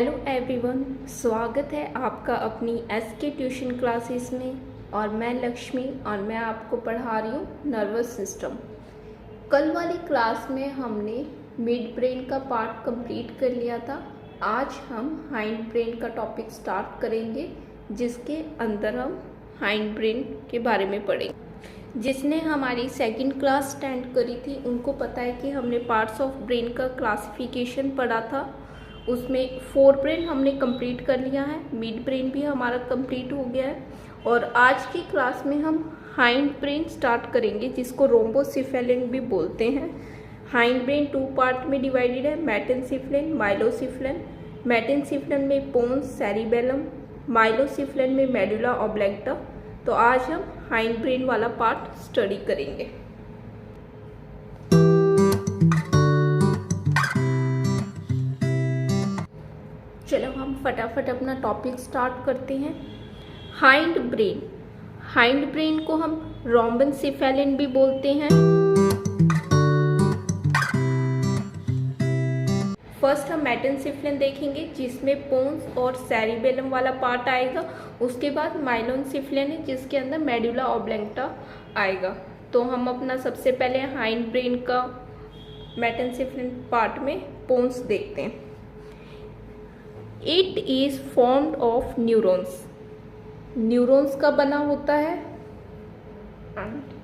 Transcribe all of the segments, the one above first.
Hello everyone, स्वागत है आपका अपनी एसके ट्यूशन क्लासेस में। और मैं लक्ष्मी और मैं आपको पढ़ा रही हूँ नर्वस सिस्टम। कल वाली क्लास में हमने मिड ब्रेन का पार्ट कंप्लीट कर लिया था। आज हम हाइंड ब्रेन का टॉपिक स्टार्ट करेंगे, जिसके अंदर हम हाइंड ब्रेन के बारे में पढ़ेंगे। जिसने हमारी सेकंड क्लास अटेंड करी थी उनको पता है कि हमने पार्ट्स ऑफ ब्रेन का क्लासिफिकेशन पढ़ा था। उसमें फोर ब्रेन हमने कंप्लीट कर लिया है, मिड ब्रेन भी हमारा कंप्लीट हो गया है। और आज की क्लास में हम हाइंड ब्रेन स्टार्ट करेंगे, जिसको रोम्बोसिफेलिन भी बोलते हैं। हाइंड ब्रेन टू पार्ट में डिवाइडेड है, मेटेनसिफेलिन, माइलोसिफेलिन। मेटेनसिफेलिन में पोन्स, सेरिबेलम, माइलोसिफेलिन में मेडुला ऑब्लैंगटा। तो आज हम हाइंड ब्रेन वाला पार्ट स्टडी करेंगे। चलो हम फटाफट अपना टॉपिक स्टार्ट करते हैं। हाइंड ब्रेन, हाइंड ब्रेन को हम रोम्बोसिफेलिन भी बोलते हैं। फर्स्ट हम मेटेनसिफेलिन देखेंगे, जिसमें पोन्स और सेरिबेलम वाला पार्ट आएगा। उसके बाद माइलोसिफेलिन है, जिसके अंदर मेडुला ऑब्लैंगटा आएगा। तो हम अपना सबसे पहले हाइंड ब्रेन का मेटेनसिफेलिन पार्ट में पोन्स देखते हैं। It is formed of neurons, neurons का बना होता है।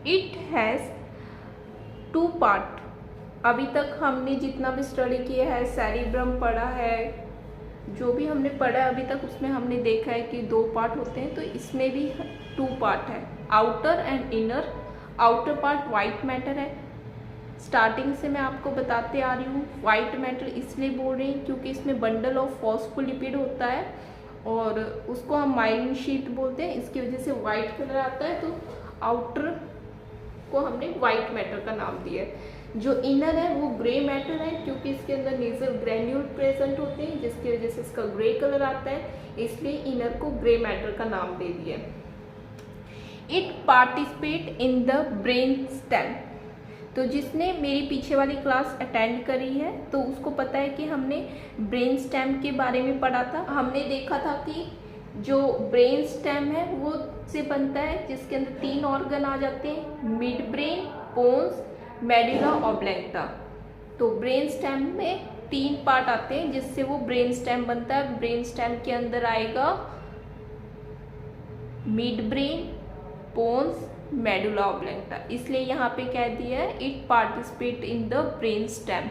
It has two part. अभी तक हमने जितना भी स्टडी किया है, सेरिब्रम पढ़ा है, जो भी हमने पढ़ा है अभी तक, उसमें हमने देखा है कि दो पार्ट होते हैं। तो इसमें भी टू पार्ट है, outer and inner. Outer part white matter है। स्टार्टिंग से मैं आपको बताते आ रही हूँ, वाइट मैटर इसलिए बोल रही हूँ क्योंकि इसमें बंडल ऑफ फॉस्फोलिपिड होता है और उसको हम माइलिन शीट बोलते हैं। इसकी वजह से वाइट कलर आता है। तो आउटर को हमने वाइट मैटर का नाम दिया है। जो इनर है वो ग्रे मैटर है, क्योंकि इसके अंदर नेजल ग्रैन्यूल प्रेजेंट होते हैं, जिसकी वजह से इसका ग्रे कलर आता है, इसलिए इनर को ग्रे मैटर का नाम दे दिया। It participate in the brain stem. तो जिसने मेरी पीछे वाली क्लास अटेंड करी है तो उसको पता है कि हमने ब्रेन स्टेम के बारे में पढ़ा था। हमने देखा था कि जो ब्रेन स्टेम है वो से बनता है, जिसके अंदर तीन ऑर्गन आ जाते हैं, मिड ब्रेन, पोन्स, मेडुला ऑब्लैंगटा। तो ब्रेन स्टेम में तीन पार्ट आते हैं जिससे वो ब्रेन स्टेम बनता है। ब्रेन स्टेम के अंदर आएगा mid brain, pons, medulla oblongata. इसलिए यहाँ पे कह दिया है it participate in the brain stem.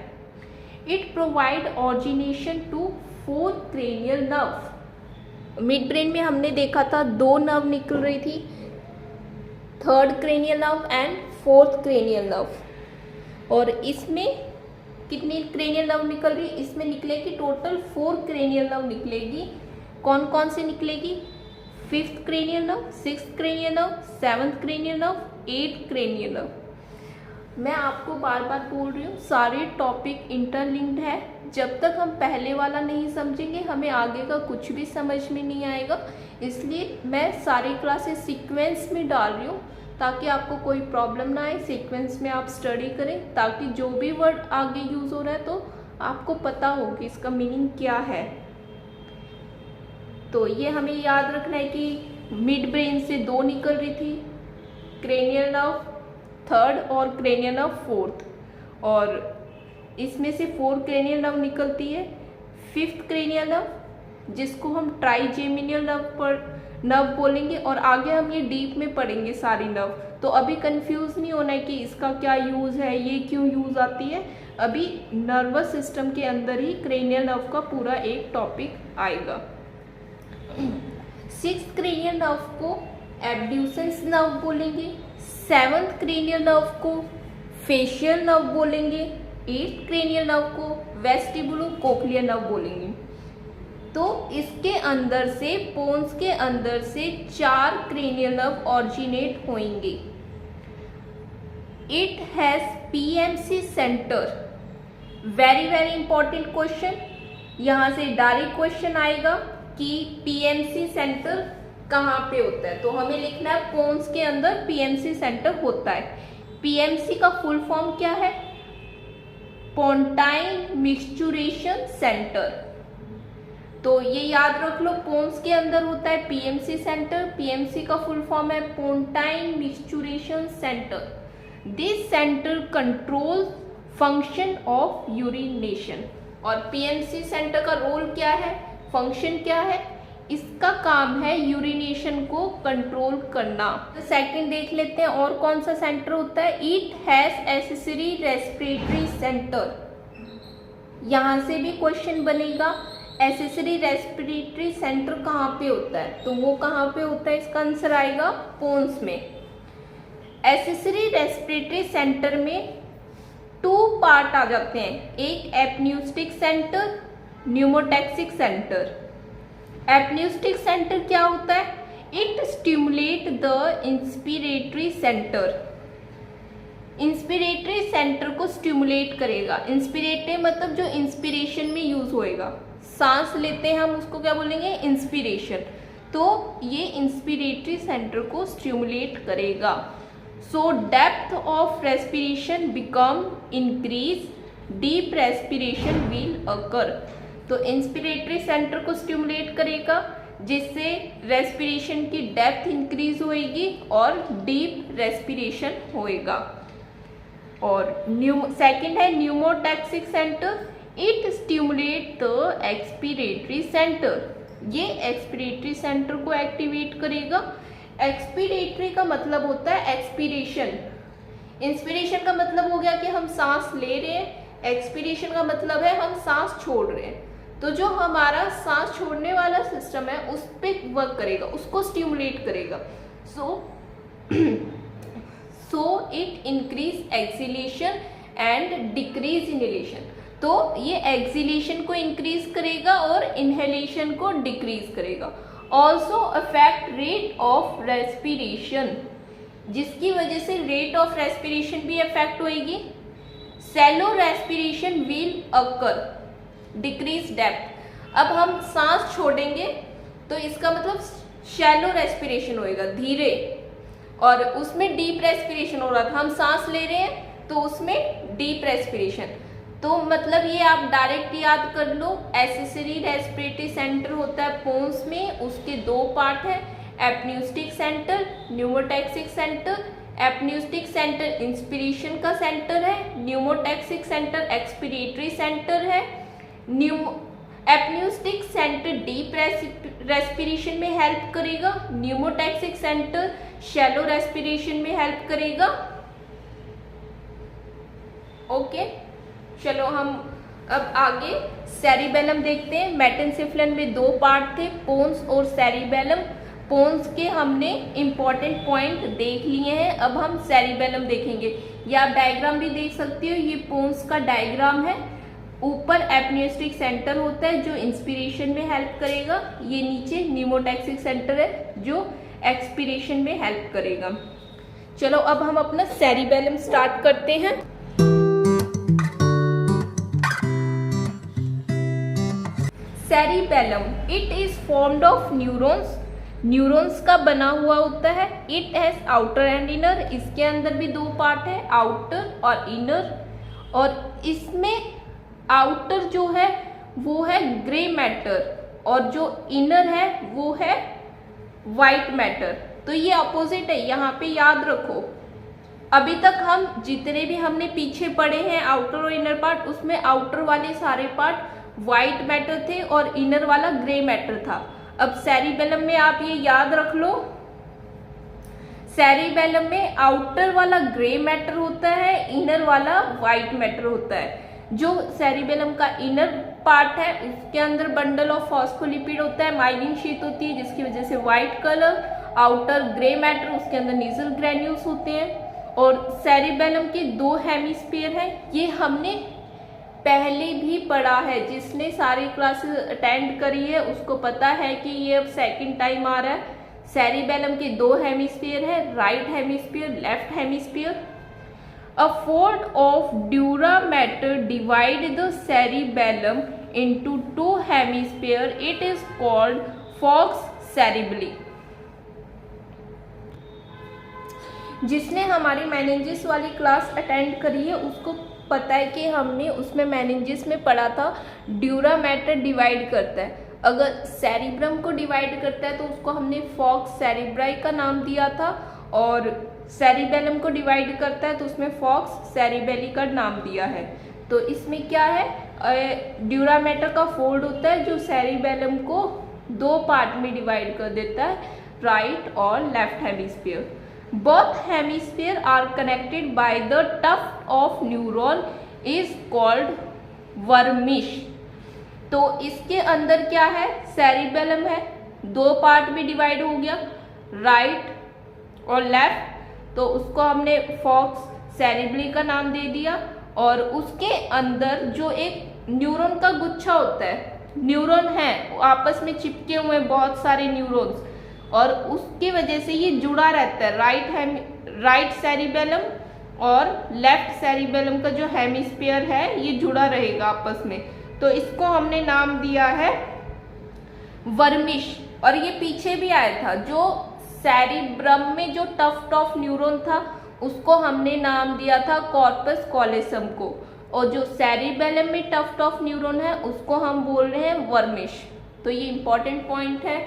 It provide origination to fourth cranial nerve. Mid brain में हमने देखा था दो नर्व निकल रही थी, third cranial nerve and fourth cranial nerve. और इसमें कितनी क्रेनियल नर्व निकल रही? इसमें निकलेगी टोटल 4 क्रेनियल नर्व निकलेगी। कौन कौन से निकलेगी? 5th cranial nerve, 6th cranial nerve, 7th cranial nerve, 8th cranial nerve. मैं आपको बार बार बोल रही हूँ, सारे टॉपिक इंटरलिंक्ड है। जब तक हम पहले वाला नहीं समझेंगे हमें आगे का कुछ भी समझ में नहीं आएगा। इसलिए मैं सारी क्लासेस सीक्वेंस में डाल रही हूँ ताकि आपको कोई प्रॉब्लम ना आए। सीक्वेंस में आप स्टडी करें ताकि जो भी वर्ड आगे यूज हो रहा है तो आपको पता हो कि इसका मीनिंग क्या है। तो ये हमें याद रखना है कि मिड ब्रेन से दो निकल रही थी, क्रेनियल नर्व थर्ड और क्रेनियल नर्व फोर्थ। और इसमें से 4 क्रेनियल नर्व निकलती है। 5th क्रेनियल नर्व, जिसको हम ट्राइजेमिनियल नर्व बोलेंगे, और आगे हम ये डीप में पढ़ेंगे सारी नर्व। तो अभी कंफ्यूज नहीं होना है कि इसका क्या यूज है, ये क्यों यूज आती है। अभी नर्वस सिस्टम के अंदर ही क्रेनियल नर्व का पूरा एक टॉपिक आएगा। 6th क्रेनियल नर्व को एब्ड्यूसेंस नर्व बोलेंगे, 7th क्रेनियल नर्व को फेशियल नर्व बोलेंगे, 8th क्रेनियल नर्व को वेस्टिबुलो कोक्लियर नर्व बोलेंगे। तो इसके अंदर से, पोन्स के अंदर से 4 क्रेनियल नर्व ऑरिजिनेट होंगे। It has PMC centre. Very very important question, यहां से डायरेक्ट क्वेश्चन आएगा कि पीएमसी सेंटर कहाँ पे होता है। तो हमें लिखना है पोन्स के अंदर पीएमसी सेंटर होता है। पीएमसी का फुल फॉर्म क्या है? Pontine micturition centre. तो ये याद रख लो, पोन्स के अंदर होता है पीएमसी सेंटर। पीएमसी का फुल फॉर्म है pontine micturition centre. This centre control function of urination. और पीएमसी सेंटर का रोल क्या है, फंक्शन क्या है, इसका काम है यूरिनेशन को कंट्रोल करना। तो सेकंड देख लेते हैं और कौन सा सेंटर होता है। It has accessory respiratory centre. यहाँ से भी क्वेश्चन बनेगा, एक्सेसरी रेस्पिरेटरी सेंटर कहाँ पे होता है, तो वो कहाँ पे होता है, इसका आंसर आएगा पोन्स में। एक्सेसरी रेस्पिरेटरी सेंटर में 2 पार्ट आ जाते हैं, एक apneustic centre, pneumotaxic centre. Apneustic centre क्या होता है, it stimulate the inspiratory centre. Inspiratory centre को स्टिमुलेट करेगा। इंस्पिरेटरी मतलब जो इंस्पिरेशन में यूज होएगा, सांस लेते हैं हम उसको क्या बोलेंगे, इंस्पिरेशन। तो ये इंस्पिरेटरी सेंटर को स्टिमुलेट करेगा। So depth of respiration become increase, deep respiration will occur. तो इंस्पिरेटरी सेंटर को स्टिमुलेट करेगा जिससे रेस्पिरेशन की डेप्थ इंक्रीज होएगी और डीप रेस्पिरेशन होएगा। और सेकंड है pneumotaxic centre, it stimulate the expiratory centre. ये एक्सपीरेटरी सेंटर को एक्टिवेट करेगा। एक्सपीरेटरी का मतलब होता है एक्सपीरेशन। इंस्पिरेशन का मतलब हो गया कि हम सांस ले रहे हैं, एक्सपीरेशन का मतलब है हम सांस छोड़ रहे हैं। तो जो हमारा सांस छोड़ने वाला सिस्टम है उस पर वर्क करेगा, उसको स्टिमुलेट करेगा। So it increase acceleration and decrease inhalation. तो ये एक्सीलेशन को इंक्रीज करेगा और इनहेलेशन को डिक्रीज करेगा। Also affect rate of respiration, जिसकी वजह से रेट ऑफ रेस्पिरेशन भी अफेक्ट होएगी। Shallow respiration will occur, decrease depth. अब हम सांस छोड़ेंगे तो इसका मतलब शैलो रेस्पिरेशन होएगा, धीरे, और उसमें डीप रेस्पिरेशन हो रहा था। हम सांस ले रहे हैं तो उसमें डीप रेस्पिरेशन। तो मतलब ये आप डायरेक्ट याद कर लो, एक्सेसरी रेस्पिरेटरी सेंटर होता है पोन्स में, उसके 2 पार्ट है, apneustic centre, pneumotaxic centre. Apneustic centre inspiration का सेंटर है, न्यूमोटैक्सिक सेंटर एक्सपीरेटरी सेंटर है। एपन्यूस्टिक सेंटर डीप रेस्पिरेशन में हेल्प करेगा, न्यूमोटैक्सिक सेंटर शैलो रेस्पिरेशन में हेल्प करेगा। ओके, चलो हम अब आगे सेरिबेलम देखते हैं। मेटेनसेफलन में 2 पार्ट थे, पोन्स और सेरिबेलम। पोन्स के हमने इंपॉर्टेंट पॉइंट देख लिए हैं, अब हम सेरिबेलम देखेंगे। या आप डायग्राम भी देख सकते हो, ये पोन्स का डायग्राम है। ऊपर एपन्यूस्टिक सेंटर होता है जो इंस्पिरेशन में हेल्प करेगा, ये नीचे न्यूमोटैक्सिक सेंटर है जो एक्सपीरेशन में हेल्प करेगा। चलो अब हम अपना सेरिबेलम स्टार्ट करते हैं। Cerebellum, it is formed of neurons. Neurons का बना हुआ होता है। It has outer and inner, इसके अंदर भी 2 पार्ट है, आउटर और इनर। और इसमें आउटर जो है वो है ग्रे मैटर और जो इनर है वो है वाइट मैटर। तो ये अपोजिट है, यहाँ पे याद रखो। अभी तक हम जितने भी हमने पीछे पढ़े हैं आउटर और इनर पार्ट, उसमें आउटर वाले सारे पार्ट वाइट मैटर थे और इनर वाला ग्रे मैटर था। अब सेरिबेलम में आप ये याद रख लो, सेरिबेलम में आउटर वाला ग्रे मैटर होता है, इनर वाला वाइट मैटर होता है। जो सेरिबेलम का इनर पार्ट है उसके अंदर बंडल ऑफ फॉस्फोलिपिड होता है, माइलिन शीट होती है जिसकी वजह से white colour. Outer grey matter, उसके अंदर नीजल ग्रैन्यूल्स होते हैं। और सेरिबेलम के 2 हेमिस्फीयर हैं, ये हमने पहले भी पढ़ा है। जिसने सारी क्लासेस अटेंड करी है उसको पता है कि ये अब सेकंड टाइम आ रहा है। सेरिबेलम के 2 हेमिस्फीयर है, right hemisphere, left hemisphere. A fold of dura matter divide the cerebellum into 2 hemisphere. It is called falx cerebelli. जिसने हमारी मेनिंजिस वाली क्लास अटेंड करी है उसको पता है कि हमने उसमें मेनिंजिस में पढ़ा था ड्यूरा मैटर डिवाइड करता है। अगर सेरिब्रम को डिवाइड करता है तो उसको हमने फॉक्स सेरिब्राई का नाम दिया था, और सेरिबेलम को डिवाइड करता है तो उसमें फॉक्स सेरिबेली का नाम दिया है। तो इसमें क्या है, ड्यूरा मैटर का फोल्ड होता है जो सेरिबेलम को दो पार्ट में डिवाइड कर देता है, राइट और left hemisphere. Both hemisphere are connected by the tuft of neuron is called vermis. तो इसके अंदर क्या है, सेरिबेलम है, दो पार्ट में डिवाइड हो गया, राइट और लेफ्ट, तो उसको हमने फॉक्स सेरिबली का नाम दे दिया। और उसके अंदर जो एक न्यूरॉन का गुच्छा होता है, न्यूरॉन है आपस में चिपके हुए बहुत सारे न्यूरॉन्स, और उसकी वजह से ये जुड़ा रहता है। राइट सेरिबेलम और लेफ्ट सेरिबेलम का जो हेमिस्फीयर है ये जुड़ा रहेगा आपस में, तो इसको हमने नाम दिया है वर्मिश। और ये पीछे भी आया था, जो सेरिब्रम में जो टफ्ट ऑफ न्यूरॉन था उसको हमने नाम दिया था कॉर्पस कॉलेसम को, और जो सेरिबेलम में टफ्ट ऑफ न्यूरॉन है उसको हम बोल रहे हैं वर्मिश। तो ये इंपॉर्टेंट पॉइंट है,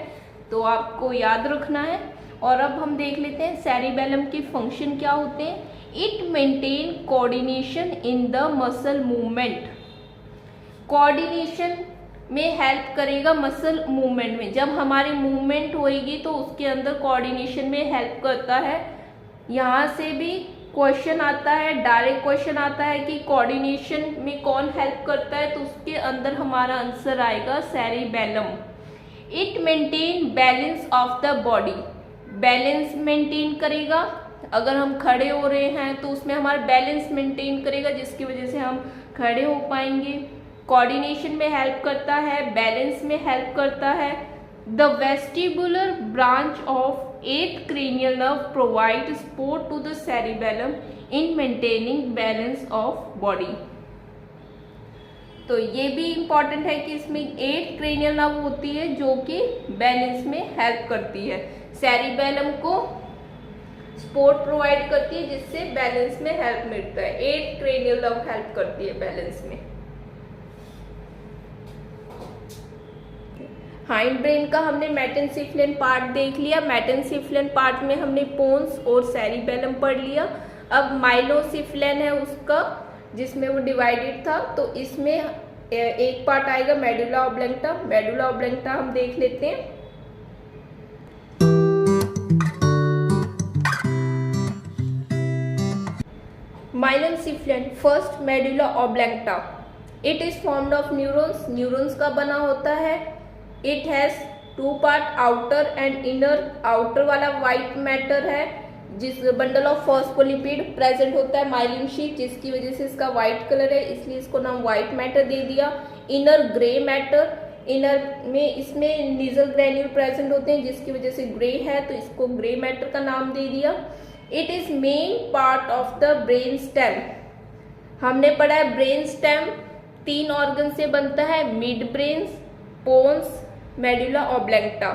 तो आपको याद रखना है। और अब हम देख लेते हैं सेरिबेलम के फंक्शन क्या होते हैं। It maintain coordination in the muscle movement, coordination में हेल्प करेगा मसल मूवमेंट में। जब हमारी मूवमेंट होएगी तो उसके अंदर कोऑर्डिनेशन में हेल्प करता है। यहाँ से भी क्वेश्चन आता है, डायरेक्ट क्वेश्चन आता है कि कोऑर्डिनेशन में कौन हेल्प करता है, तो उसके अंदर हमारा आंसर आएगा cerebellum. It maintain balance of the body, balance maintain करेगा। अगर हम खड़े हो रहे हैं तो उसमें हमारा बैलेंस मेंटेन करेगा, जिसकी वजह से हम खड़े हो पाएंगे। कोऑर्डिनेशन में हेल्प करता है, बैलेंस में हेल्प करता है। The vestibular branch of 8th cranial nerve provide support to the cerebellum in maintaining balance of body। तो ये भी इम्पॉर्टेंट है कि इसमें 8th cranial nerve होती है जो कि बैलेंस में हेल्प करती है, सेरिबेलम को सपोर्ट प्रोवाइड करती है जिससे बैलेंस में हेल्प मिलता है। 8th cranial nerve हेल्प करती है बैलेंस में। हाइंड ब्रेन का हमने मेटेनसिफिलिन पार्ट देख लिया। मेटेनसिफिलिन पार्ट में हमने पोन्स और सेरिबेलम पढ़ लिया। अब माइलोसिफिलिन है उसका, जिसमें वो डिवाइडेड था, तो इसमें एक पार्ट आएगा मेडुला ऑब्लंगटा। मेडुला ऑब्लंगटा हम देख लेते हैं। Myelencephalon first medulla oblongata, it is formed of neurons, neurons का बना होता है। It has two part, outer and inner. Outer वाला व्हाइट मैटर है, जिस बंडल ऑफ फॉस्फोलिपिड प्रेजेंट होता है माइलिन शीट, जिसकी वजह से इसका व्हाइट कलर है, इसलिए इसको नाम व्हाइट मैटर दे दिया। इनर ग्रे मैटर, इनर में इसमें नीजल ग्रैन्यूल प्रेजेंट होते हैं जिसकी वजह से ग्रे है, तो इसको ग्रे मैटर का नाम दे दिया। It is main part of the brain stem. हमने पढ़ा है ब्रेन स्टेम 3 ऑर्गन से बनता है, mid brain, pons, medulla oblongata.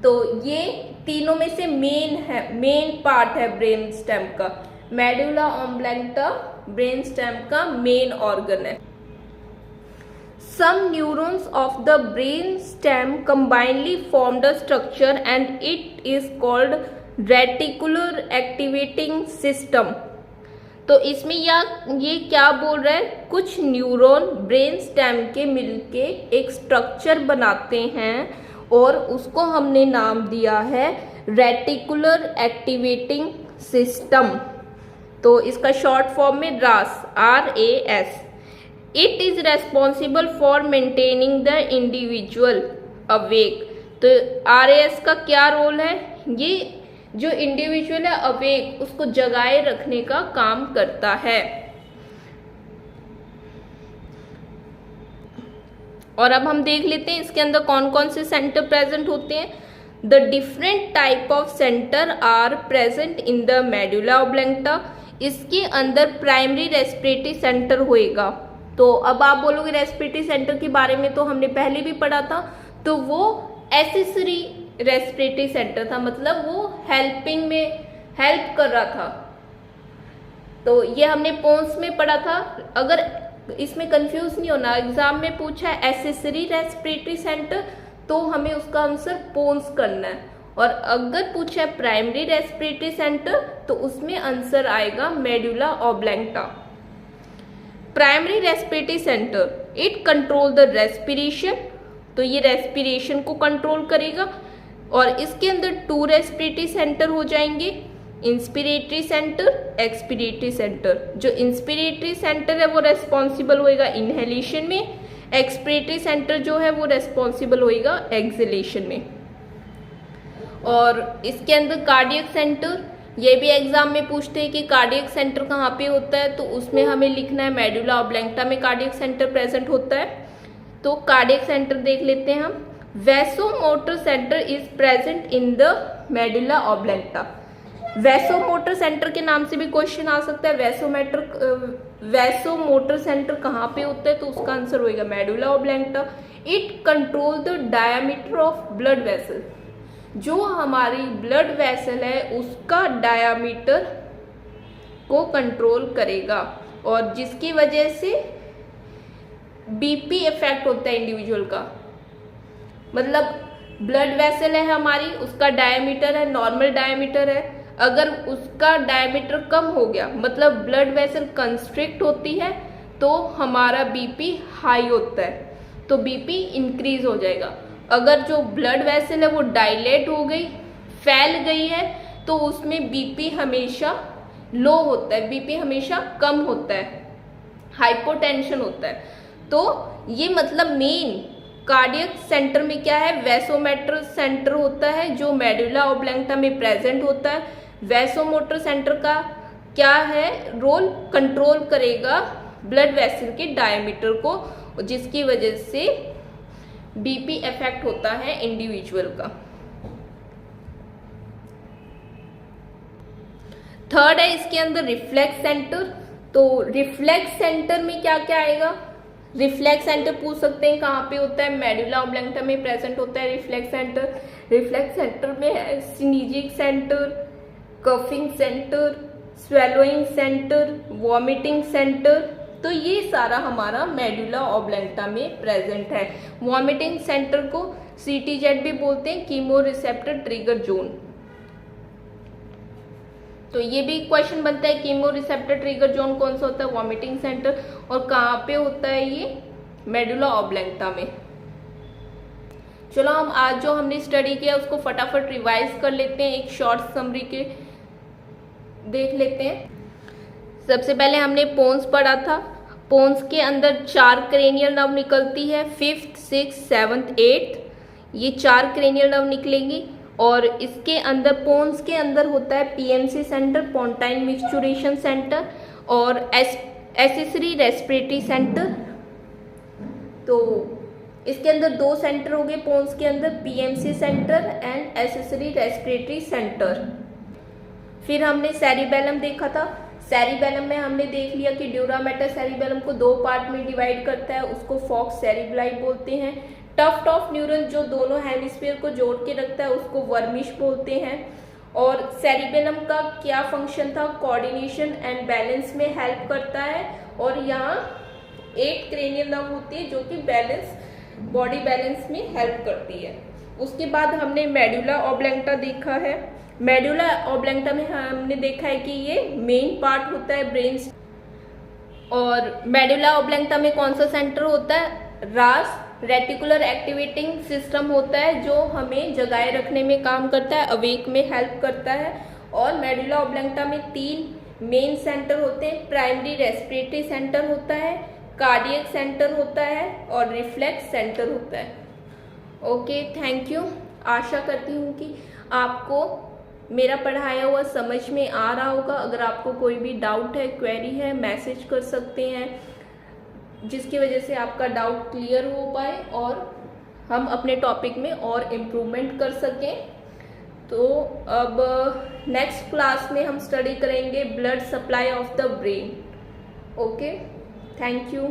तो ये तीनों में से मेन पार्ट है ब्रेन स्टेम का। मेडुला ऑब्लंगटा ब्रेन स्टेम का मेन ऑर्गन है। Some neurons of the brain stem combinely form the structure and it is called reticular activating system. तो इसमें ये क्या बोल रहा है, कुछ न्यूरॉन ब्रेन स्टेम के मिलके एक स्ट्रक्चर बनाते हैं और उसको हमने नाम दिया है रेटिकुलर एक्टिवेटिंग सिस्टम। तो इसका शॉर्ट फॉर्म में RAS, RAS। It is responsible for maintaining the individual awake. तो RAS का क्या रोल है, ये जो इंडिविजुअल है अवेक, उसको जगाए रखने का काम करता है। और अब हम देख लेते हैं इसके अंदर कौन कौन से सेंटर प्रेजेंट होते हैं। The different type of centre are present in the medulla oblongata. इसके अंदर प्राइमरी रेस्पिरेटरी सेंटर होएगा। तो अब आप बोलोगे रेस्पिरेटरी सेंटर के बारे में तो हमने पहले भी पढ़ा था, तो वो एसेसरी रेस्पिरेटरी सेंटर था, मतलब वो हेल्पिंग में हेल्प कर रहा था। तो ये हमने पोन्स में पढ़ा था। अगर इसमें कंफ्यूज नहीं होना। एग्जाम में पूछा है एक्सेसरी रेस्पिरेटरी सेंटर तो हमें उसका आंसर पोन्स करना है, और अगर पूछा है प्राइमरी रेस्पिरेटरी सेंटर तो उसमें आंसर आएगा medulla oblongata. Primary respiratory centre it control the respiration, तो ये रेस्पिरेशन को कंट्रोल करेगा। और इसके अंदर 2 रेस्पिरेटरी सेंटर हो जाएंगे, इंस्पिरेटरी सेंटर, एक्सपिरेटरी सेंटर। जो इंस्पिरेटरी सेंटर है वो रेस्पॉन्सिबल होएगा इनहेलेशन में, एक्सपिरेटरी सेंटर जो है वो रेस्पॉन्सिबल होएगा एक्सहेलेशन में। और इसके अंदर कार्डियक सेंटर, ये भी एग्जाम में पूछते हैं कि कार्डियक सेंटर कहाँ पे होता है, तो उसमें हमें लिखना है मेडुला ऑब्लैंगटा में कार्डियक सेंटर प्रेजेंट होता है। तो कार्डियक सेंटर देख लेते हैं हम। Vasomotor centre is present in the medulla oblongata. Vasomotor centre के नाम से भी क्वेश्चन आ सकता है। वैसोमोटर सेंटर कहाँ पे होता है, तो उसका आंसर होएगा medulla oblongata. It control the diameter of blood vessel, जो हमारी ब्लड वेसल है उसका डायमीटर को कंट्रोल करेगा, और जिसकी वजह से बीपी इफेक्ट होता है इंडिविजुअल का। मतलब ब्लड वेसल है हमारी, उसका डायमीटर है, नॉर्मल डायमीटर है, अगर उसका डायमीटर कम हो गया मतलब ब्लड वेसल कंस्ट्रिक्ट होती है तो हमारा बीपी हाई होता है, तो बीपी इंक्रीज हो जाएगा। अगर जो ब्लड वेसल है वो डायलेट हो गई, फैल गई है, तो उसमें बीपी हमेशा लो होता है, बीपी हमेशा कम होता है, हाइपोटेंशन होता है। तो ये मतलब मेन कार्डियक सेंटर में क्या है, वैसोमोटर सेंटर होता है जो मेडुला ऑब्लैंगटा में प्रेजेंट होता है। वैसोमोटर सेंटर का क्या है रोल, कंट्रोल करेगा ब्लड वेसल के डायमीटर को, जिसकी वजह से बीपी इफेक्ट होता है इंडिविजुअल का। थर्ड है इसके अंदर रिफ्लेक्स सेंटर। तो रिफ्लेक्स सेंटर में क्या क्या आएगा, रिफ्लेक्स सेंटर पूछ सकते हैं कहाँ पे होता है, मेडुला ऑब्लैंगटा में प्रेजेंट होता है रिफ्लेक्स सेंटर। रिफ्लेक्स सेंटर में है sneezing centre, coughing centre, swallowing centre, vomiting centre. तो ये सारा हमारा मेडुला ऑब्लैंगटा में प्रेजेंट है। वॉमिटिंग सेंटर को CTZ भी बोलते हैं, कीमो रिसेप्टर ट्रिगर जोन। तो ये भी क्वेश्चन बनता है, कीमो रिसेप्टर ट्रिगर जोन कौन सा होता है, वॉमिटिंग सेंटर, और कहाँ पे होता है ये, मेडुला ऑब्लैंगटा में। चलो हम आज जो हमने स्टडी किया उसको फटाफट रिवाइज कर लेते हैं, एक शॉर्ट समरी के देख लेते हैं। सबसे पहले हमने पोन्स पढ़ा था। पोन्स के अंदर 4 क्रेनियल नर्व निकलती है, 5th, 6th, 7th, 8th, ये 4 क्रेनियल नर्व निकलेंगी। और इसके अंदर पोन्स के अंदर होता है PMC सेंटर, पोंटाइन मिक्सचुरेशन सेंटर, और एक्सेसरी रेस्पिरेटरी सेंटर। तो इसके अंदर 2 सेंटर हो गए पोन्स के अंदर, PMC centre and accessory respiratory centre. फिर हमने सेरिबेलम देखा था। सेरिबेलम में हमने देख लिया कि ड्यूरा मैटर सेरिबेलम को 2 पार्ट में डिवाइड करता है, उसको फॉक्स सेरिबेलाई बोलते हैं। टफ्ट ऑफ न्यूरॉन जो दोनों हेमिस्फीयर को जोड़ के रखता है उसको वर्मिश बोलते हैं। और सेरिबेलम का क्या फंक्शन था, कोऑर्डिनेशन एंड बैलेंस में हेल्प करता है। और यहाँ 8 क्रेनियल नर्व होती है जो कि बैलेंस, बॉडी बैलेंस में हेल्प करती है। उसके बाद हमने मेडुला ऑब्लैंगटा देखा है। मेडुला ऑब्लैंगटा में हमने देखा है कि ये मेन पार्ट होता है ब्रेन। और मेडुला ऑब्लैंगटा में कौन सा सेंटर होता है, रास, रेटिकुलर एक्टिवेटिंग सिस्टम होता है जो हमें जगाए रखने में काम करता है, अवेक में हेल्प करता है। और मेडुला ऑब्लैंगटा में 3 मेन सेंटर होते हैं, प्राइमरी रेस्पिरेटरी सेंटर होता है, कार्डियक सेंटर होता है, और रिफ्लेक्स सेंटर होता है। Okay, thank you. आशा करती हूँ कि आपको मेरा पढ़ाया हुआ समझ में आ रहा होगा। अगर आपको कोई भी डाउट है, क्वेरी है, मैसेज कर सकते हैं, जिसकी वजह से आपका डाउट क्लियर हो पाए और हम अपने टॉपिक में और इम्प्रूवमेंट कर सकें। तो अब नेक्स्ट क्लास में हम स्टडी करेंगे blood supply of the brain. Okay, thank you.